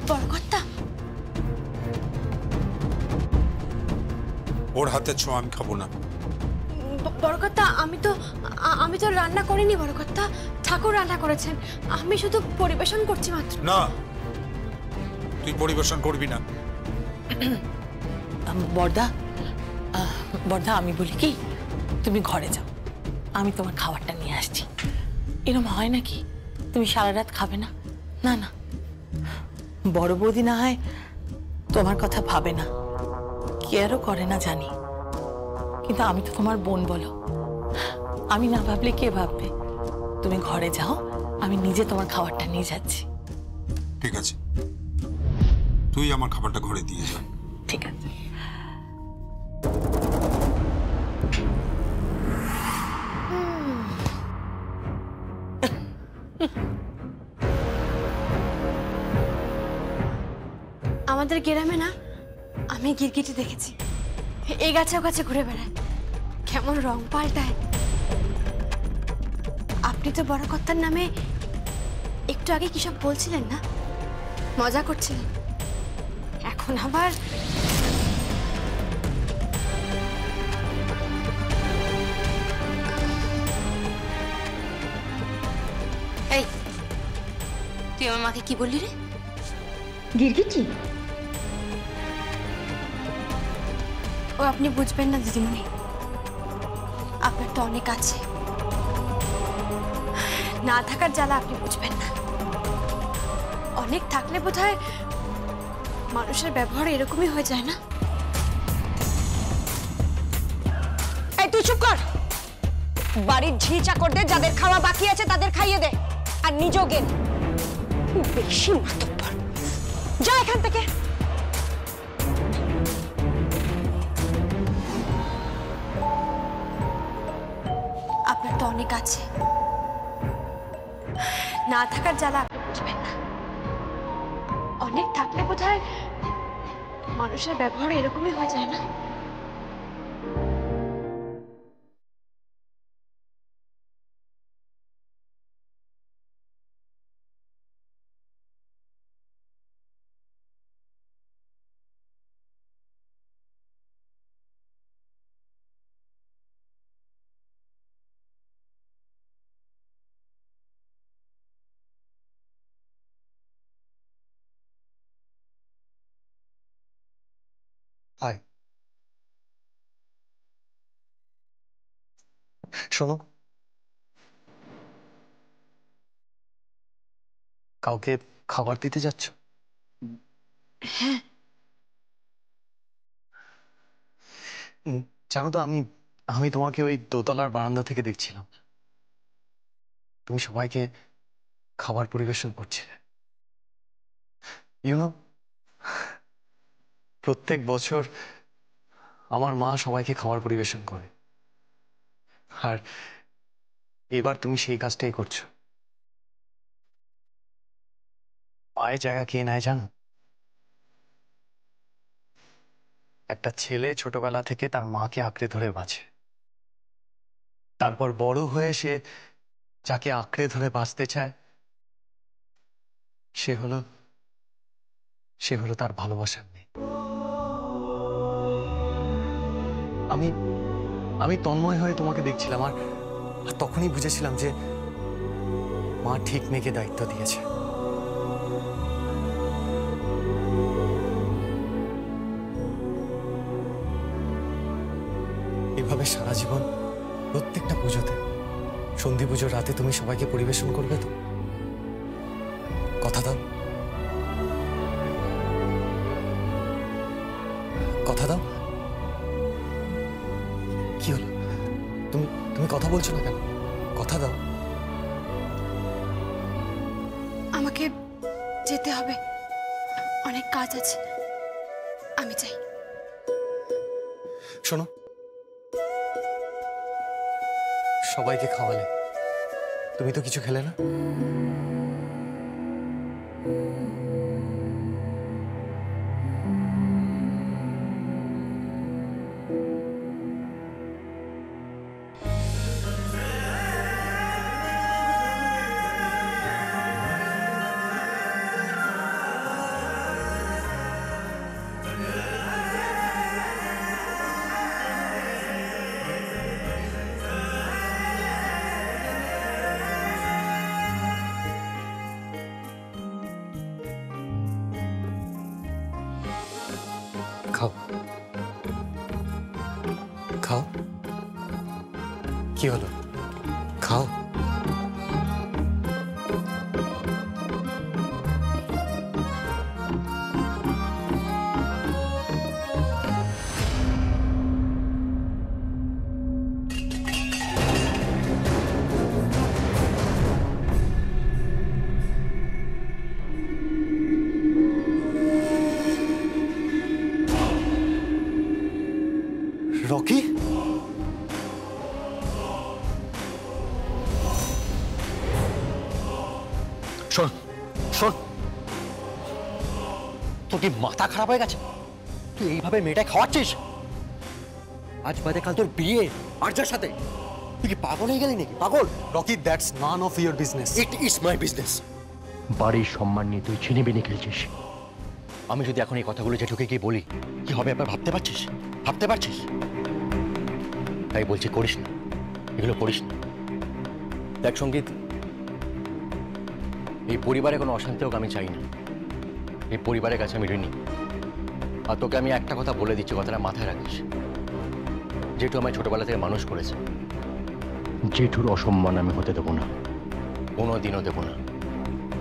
বড়কর্তা, ওর হাতের ছোঁয়া আমি খাবো না। বড়কর্তা, আমি তো রান্না করিনি বড়কর্তা, ঠাকুর রান্না করেছেন, আমি শুধু পরিবেশন করছি মাত্র। না, তুই পরিবেশন করবি না। বর্দা, বর্দা আমি বলি কি, তুমি ঘরে যাও, আমি তোমার খাবারটা নিয়ে আসছি। এরকম হয় নাকি তুমি সারা রাত খাবে না? না না, বড় বৌদি না হয় তোমার কথা ভাবে না, কেয়ারও করে না জানি, কিন্তু আমি তো তোমার বোন, বলো, আমি না ভাবলে কে ভাববে? তুমি ঘরে যাও, আমি নিজে তোমার খাবারটা নিয়ে যাচ্ছি। ঠিক আছে, তুই আমার খাবারটা ঘরে দিয়ে যা। ঠিক আছে। আমাদের গ্রামে না আমি গিরগিটি দেখেছি, এই গাছে ও গাছে ঘুরে বেড়ায়, কেমন রং পাল্টায়। আপনি তো বড়কর্তার নামে একটু আগে কি সব বলছিলেন না, মজা করছিলেন, এখন আবার এই, তুই আমার মাকে কি বললি রে? গিরগিটি? ও আপনি বুঝবেন না দিদিমণি, আপনার তো অনেক আছে, না থাকার জ্বালা আপনি বুঝবেন না। অনেক থাকলে বোধহয় মানুষের ব্যবহার এরকমই হয়ে যায় না? এই তুই চুপ কর। বাড়ির ঝি চাকরদের যাদের খাওয়া বাকি আছে তাদের খাইয়ে দে, আর নিজেও গেন। বেশি মাতব্বর, যা এখান থেকে। আপনার তো অনেক আছে, না থাকার জ্বালা আপনি বুঝবেন না। অনেক থাকলে বোধহয় মানুষের ব্যবহার এরকমই হয়ে যায় না? হাই, শোনো, কাউকে খাবার দিতে যাচ্ছ? হ্যাঁ। জানো তো, আমি আমি তোমাকে ওই দোতলার বারান্দা থেকে দেখছিলাম, তুমি সবাইকে খাবার পরিবেশন করছিলে। ইউনো, প্রত্যেক বছর আমার মা সবাইকে খাবার পরিবেশন করে, আর এবার তুমি সেই কাজটাই করছো। পায়ে জায়গা কে নেয় জানো? একটা ছেলে ছোটবেলা থেকে তার মাকে আঁকড়ে ধরে বাঁচে, তারপর বড় হয়ে সে যাকে আঁকড়ে ধরে বাঁচতে চায় সে হলো তার ভালোবাসার মেয়ে। আমি আমি তন্ময় হয়ে তোমাকে দেখছিলাম, আর তখনই বুঝেছিলাম যে মা ঠিক মেয়েকে দায়িত্ব দিয়েছে। এভাবে সারা জীবন প্রত্যেকটা পুজোতে, সন্ধি পুজোর রাতে তুমি সবাইকে পরিবেশন করবে তো? কথা দাও, কথা দাও। কি হলো, তুমি তুমি কথা বলছো না কেন? কথা দাও। আমাকে যেতে হবে, অনেক কাজ আছে, আমি চাই। শোনো, সবাইকে খাওয়ালে, তুমি তো কিছু খেলে না। খাও খাও, কি হলো? খাও। রকি, শোন শোন, তোর কি মাথা খারাপ হয়ে গেছে? তুই এইভাবে মেয়েটাকে খাওয়াচ্ছিস? আজ বাদে কাল তোর বিয়ে আর্যার সাথে। তুই কি পাগল হয়ে গেলি নাকি? পাগল? Rocky, that's none of your business. It is my business. বাড়ির সম্মান নিয়ে তুই ছিনিবিনি খেলছিস। আমি যদি এখন এই কথাগুলো জেঠুকে গিয়ে বলি, কি হবে একবার ভাবতে পারছিস? ভাবতে পারছিস? তাই বলছি করিস না, এগুলো করিস না। দেখ সঙ্গীত, এই পরিবারে কোনো অশান্তি হোক আমি চাই না। এই পরিবারের কাছে আমি ঋণী। আর তোকে আমি একটা কথা বলে দিচ্ছি, কথাটা মাথায় রাখিস। জেঠু আমায় ছোটবেলা থেকে মানুষ করেছে। জেঠুর অসম্মান আমি হতে দেবো না, কোনোদিনও দেবো না।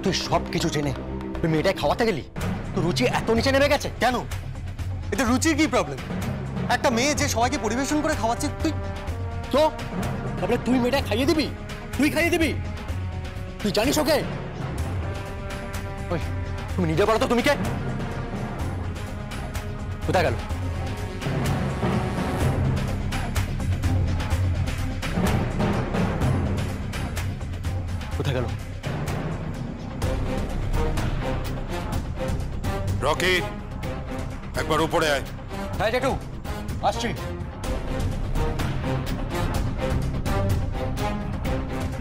তুই সব কিছু জেনে তুই মেয়েটাই খাওয়াতে গেলি? তোর রুচি এত নিচে নেমে গেছে কেন? এতে রুচির কি প্রবলেম? একটা মেয়ে যে সবাইকে পরিবেশন করে খাওয়াচ্ছে, তুই তো তারপরে তুই মেয়েটা খাইয়ে দিবি? তুই খাইয়ে দিবি? তুই জানিস ওকে? ওই তুমি নিজে বলো তো, তুমি কে? কোথায় গেল? কোথায় গেল? রকি, একবার উপরে আয়। হ্যাঁ জেঠু, আসছি।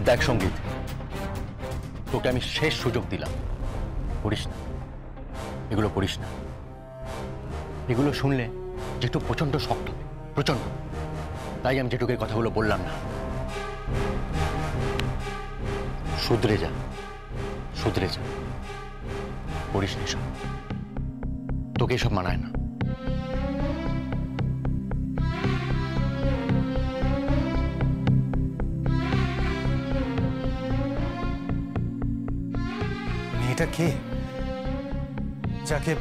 দেখ সঙ্গীত, তোকে আমি শেষ সুযোগ দিলাম, করিস না, এগুলো করিস না। এগুলো শুনলে জেঠু প্রচন্ড শক্ত হবে, প্রচন্ড। তাই আমি জেঠুকে কথাগুলো বললাম না। শুধরে যা, শুধরে যা, করিস না এসব। তোকে এসব মানায় না। মেয়েটা কে, যাকে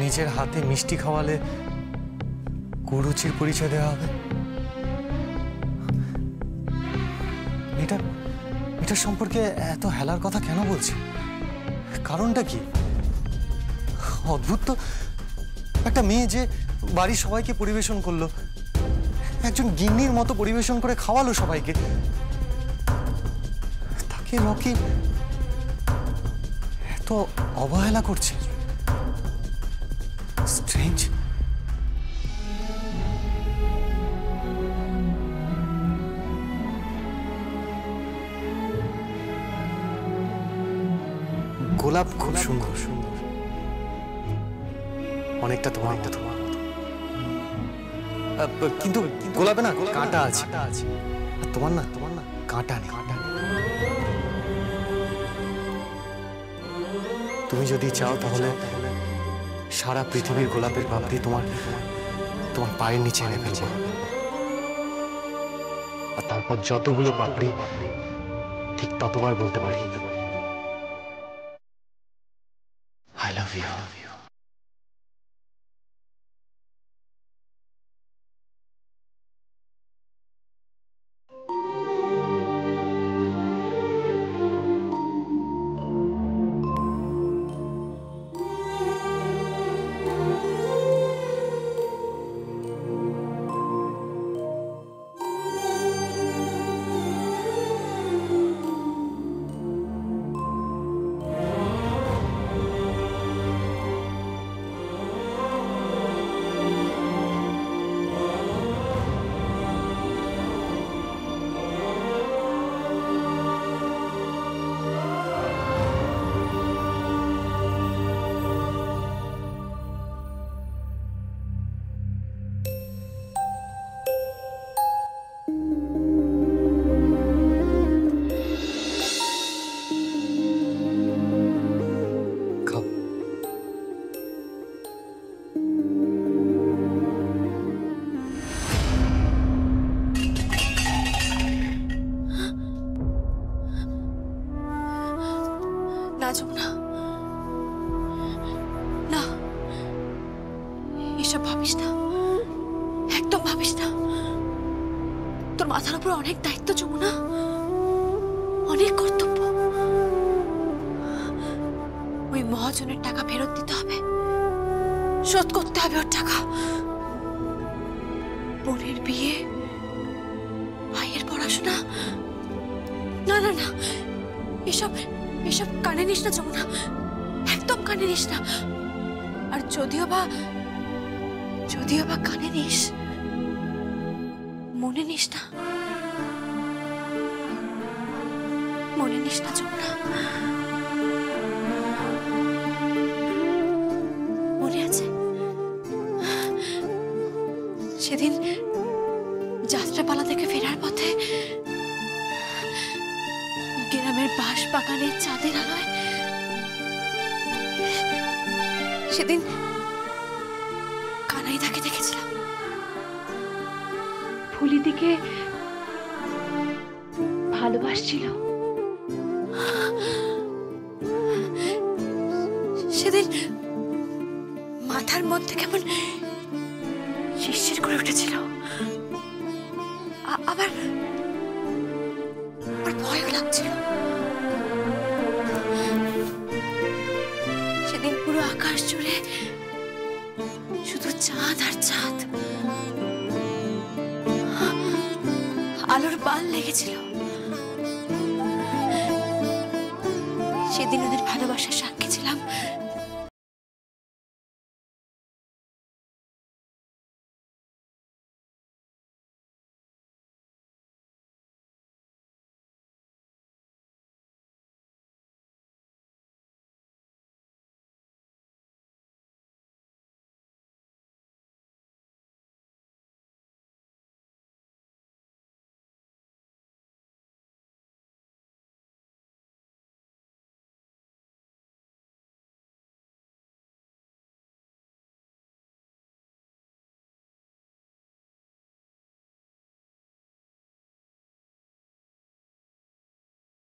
নিজের হাতে মিষ্টি খাওয়ালে কুরুচির পরিচয় দেওয়া হবে? এটার সম্পর্কে এত হেলার কথা কেন বলছে? কারণটা কি? অদ্ভুত তো, একটা মেয়ে যে বাড়ির সবাইকে পরিবেশন করলো, একজন গিন্নির মতো পরিবেশন করে খাওয়ালো সবাইকে, তাকে রকি এত অবহেলা করছে। স্ট্রেঞ্জ। গোলাপ খুব সুন্দর, অনেকটা তোমার মতো, কিন্তু গোলাপে না কাঁটা আছে, আর তোমার না কাঁটা নেই। তুমি যদি চাও তাহলে সারা পৃথিবীর গোলাপের পাপড়ি তোমার পায়ের নিচে এনে ফেলবো, আর তারপর যতগুলো পাপড়ি ঠিক ততবার বলতে পারি, I love you. না যমুনা, না, এসব ভাবিস না, একদম ভাবিস না। তোর মাথার উপর অনেক দায়িত্ব যমুনা, অনেক কর্তব্য। ওই মহাজনের টাকা ফেরত দিতে হবে, শোধ করতে হবে ওর টাকা। বোনের বিয়ে, ভাইয়ের পড়াশোনা, না না না, এসব এসব কানে নিস না যমুনা, একদম কানে নিস না। আর যদিও বা কানে নিস, মনে নিস না, মনে নিস না যমুনা। মনে আছে সেদিন যাত্রাপালা থেকে ফেরার পথে গ্রামের বাঁশ বাগানের চাঁদের আলোয়, সেদিন কানাইদাকে দেখেছিলাম ফুলিদিকে ভালোবাসছিল। সেদিন মাথার মধ্যে কেমন শিরশির করে উঠেছিল, আবার ভয়ও লাগছিল। সেদিন পুরো আকাশ জুড়ে শুধু চাঁদ আর চাঁদ, আলোর বাল লেগেছিল। সেদিন ওদের ভালোবাসার সাক্ষী ছিলাম।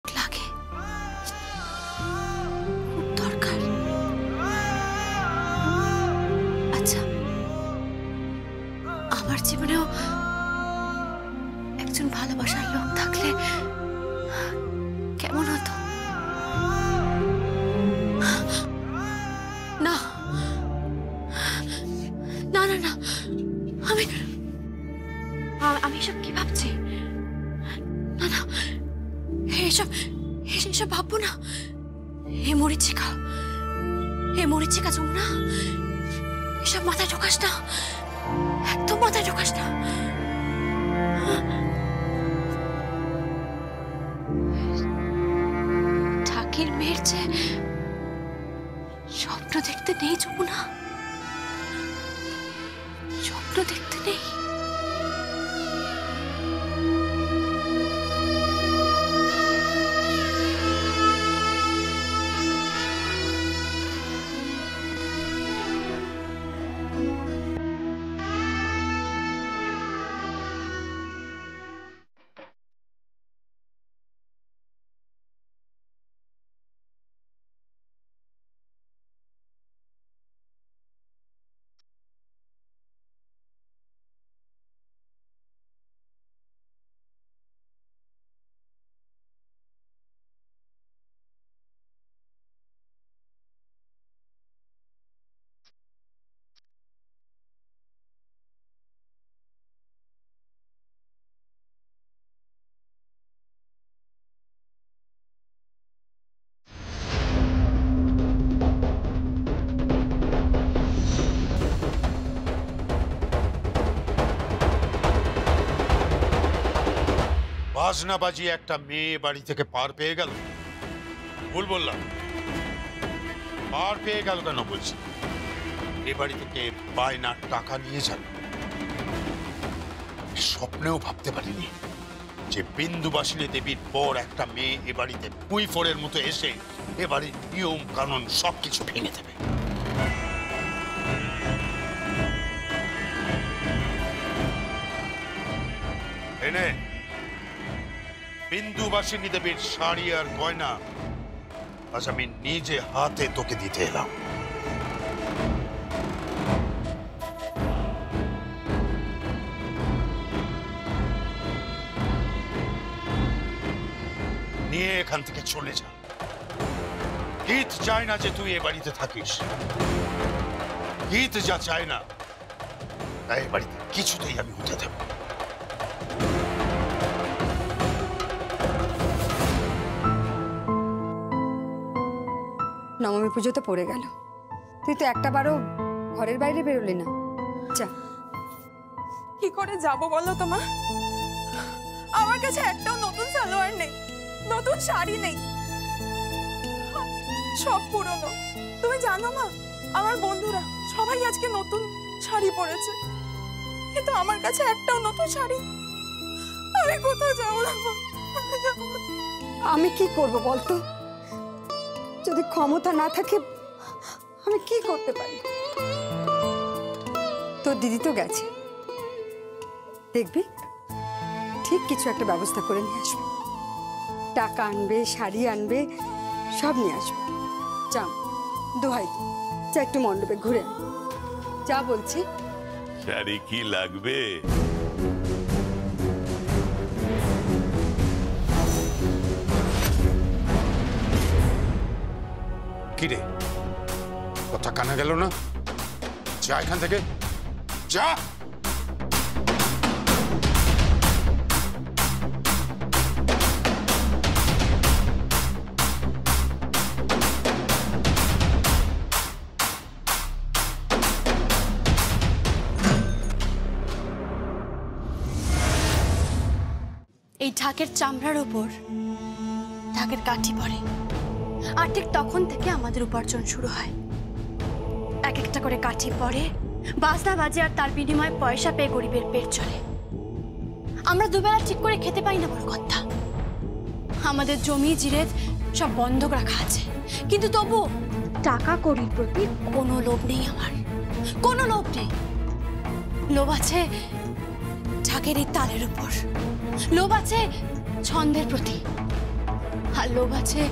লাগে, খুব দরকার। আচ্ছা, আমার জীবনেও একজন ভালোবাসার লোক থাকলে কেমন হতো? না না না না, আমি এসব কি ভাবছি? না না, এসব ভাববো না। হে মরিচিকা যমুনা, এসব মাথায় ঢোকাস না, একদম মাথায় ঢোকাস না। ঠাকির মেয়ের যে স্বপ্ন দেখতে নেই যমুনা, স্বপ্ন দেখতে নেই। বাজনা বাজিয়ে একটা মেয়ে বাড়ি থেকে পার পেয়ে গেল। ভুল বললাম? পার পেয়ে গেল কেন বলছি, এ বাড়ি থেকে বায়নার টাকা নিয়ে যাবে। স্বপ্নেও ভাবতে পারিনি যে বিন্দুবাসিনী দেবীর পর একটা মেয়ে এ বাড়িতে কুইফোরের মতো এসে এ বাড়ির নিয়ম কানুন সবকিছু ভেঙে দেবে। এনে বিন্দুবাসিনী দেবীর শাড়ি আর গয়না আজ আমি নিজে হাতে তোকে দিতে এলাম। নিয়ে এখান থেকে চলে যা। গীত চায় না যে তুই এ বাড়িতে থাকিস। গীত যা চায় না তাই এ বাড়িতে কিছুতেই আমি হতে দেব। নবমী পুজো তো পড়ে গেল, তুই তো একটা বারও ঘরের বাইরে বেরোলি না। যা। কি করে যাব বলো তো মা? আমার কাছে একটাও নতুন সালোয়ার নেই, নতুন শাড়ি নেই, সব পুরনো। তুমি জানো মা, আমার বন্ধুরা সবাই আজকে নতুন শাড়ি পরেছে, কিন্তু আমার কাছে একটাও নতুন শাড়ি। আমি কোথাও যাবো না মা, কোথাও যাবো না। আমি কি করব বলতো? যদি ক্ষমতা না থাকে আমি কি করতে পারি? তোর দিদি তো গেছে, দেখবি ঠিক কিছু একটা ব্যবস্থা করে নিয়ে আসবে। টাকা আনবে, শাড়ি আনবে, সব নিয়ে আসবে। যা, দোহাই তো, যা একটু মণ্ডপে ঘুরে আয়। যা বলছি। শাড়ি কি লাগবে? কিরে, কথা কানা গেল না? যা এখান থেকে, যা। এই ঢাকের চামড়ার ওপর ঢাকের কাঠি পড়ে, আর ঠিক তখন থেকে আমাদের উপার্জন শুরু হয়। এক একটা করে কাঠি পড়ে, বাজনা বাজে, আর তার বিনিময়ে পয়সা পেয়ে গরিবের পেট চলে। আমরা দুবেলা ঠিক করে খেতে পাই না বড় কথা। আমাদের জমি জিরেত সব বন্ধক রাখা আছে, কিন্তু তবু টাকা কড়ির প্রতি কোনো লোভ নেই আমার, কোনো লোভ নেই। লোভ আছে ঢাকের এই তালের উপর, লোভ আছে ছন্দের প্রতি, আর লোভ আছে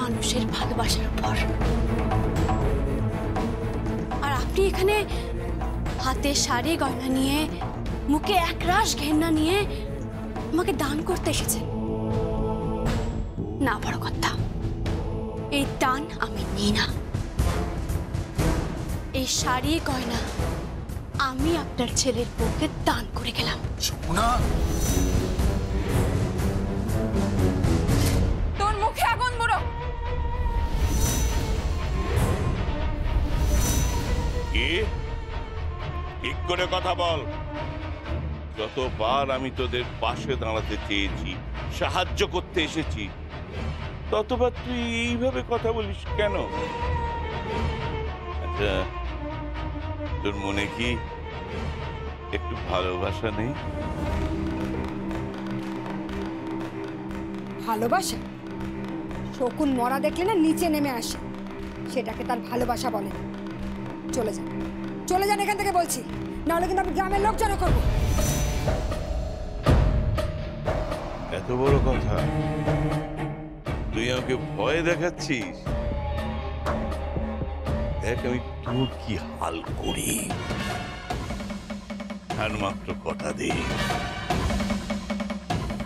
মানুষের ভালোবাসার উপর। আর আপনি এখানে হাতে শাড়ি গয়না নিয়ে, মুখে একরাশ ঘেন্না নিয়ে আমাকে দান করতে এসেছেন। না বড় কথা, এই দান আমি নিই না। এই শাড়ি গয়না আমি আপনার ছেলের বউকে দান করে গেলাম। না, তোর মুখে আগুন বুড়ো। কি? ঠিক করে কথা বল। যতবার আমি তোদের পাশে দাঁড়াতে চেয়েছি, সাহায্য করতে এসেছি, ততবার তুই এইভাবে কথা বলিস কেন? আচ্ছা, তোর মনে কি একটু ভালোবাসা নেই? ভালোবাসা? শকুন মরা দেখলে না নিচে নেমে আসে, সেটাকে তার ভালোবাসা বলে না। চলে যান, চলে যান এখান থেকে বলছি, নাহলে কিন্তু আমি গ্রামের লোক জড়ো করবো। এত বড় কথা? তুই আমাকে ভয় দেখাচ্ছিস? দেখ আমি তোর কি হাল করি। আর মাত্র কথা দে,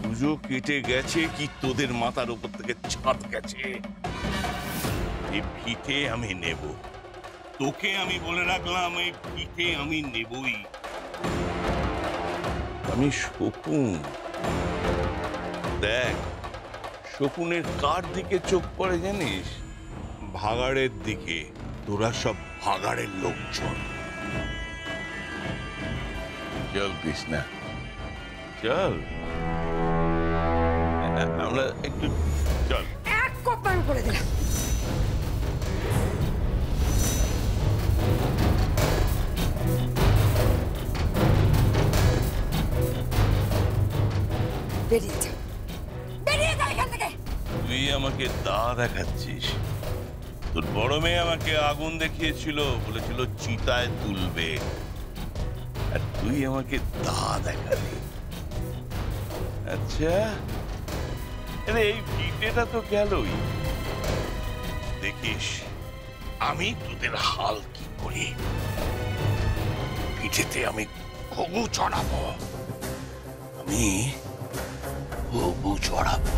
পুজো কেটে গেছে কি তোদের মাথার উপর থেকে ছাদ গেছে, এই ভিটে আমি নেব। তোকে আমি বলে রাখলাম, এই ভিটে আমি নেবই। আমি শকুন। দেখ, শকুনের কার দিকে চোখ পড়ে জানিস? ভাগাড়ের দিকে। তোরা সব ভাগাড়ের লোকজন। চল কৃষ্ণা, চল, আমরা একটু চল। এক কোপান করে দিলাম। বেরিয়ে যা, বেরিয়ে যা এখান থেকে। তুই আমাকে দা দেখাচ্ছিস? তোর বড় মেয়ে আমাকে আগুন দেখিয়েছিল, বলেছিল চিতায় তুলবে, আর তুই আমাকে দা দেখালি। আচ্ছা, আরে এই ভিটেটা তো গেলই, দেখিস আমি তোদের হাল কি করি। পিঠেতে আমি ঘুঘু চড়াবো, আমি ঘুঘু চড়াবো।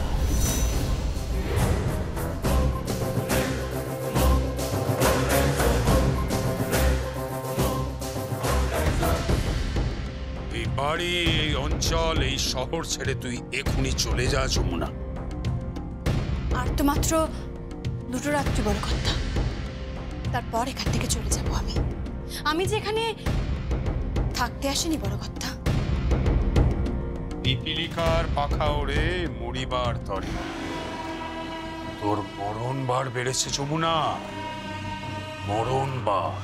এই বাড়ি, এই অঞ্চল, এই শহর ছেড়ে তুই এখনই চলে যা যমুনা। আর তো মাত্র 2 রাত্রি বড় কথা, তারপর এখান থেকে চলে যাব আমি। আমি যে এখানে থাকতে আসিনি বড় কথা। পিপিলিকার পাখা ওড়ে মরিবার তরে তোর মরণ বার বেড়েছে যমুনা, মরণ বার।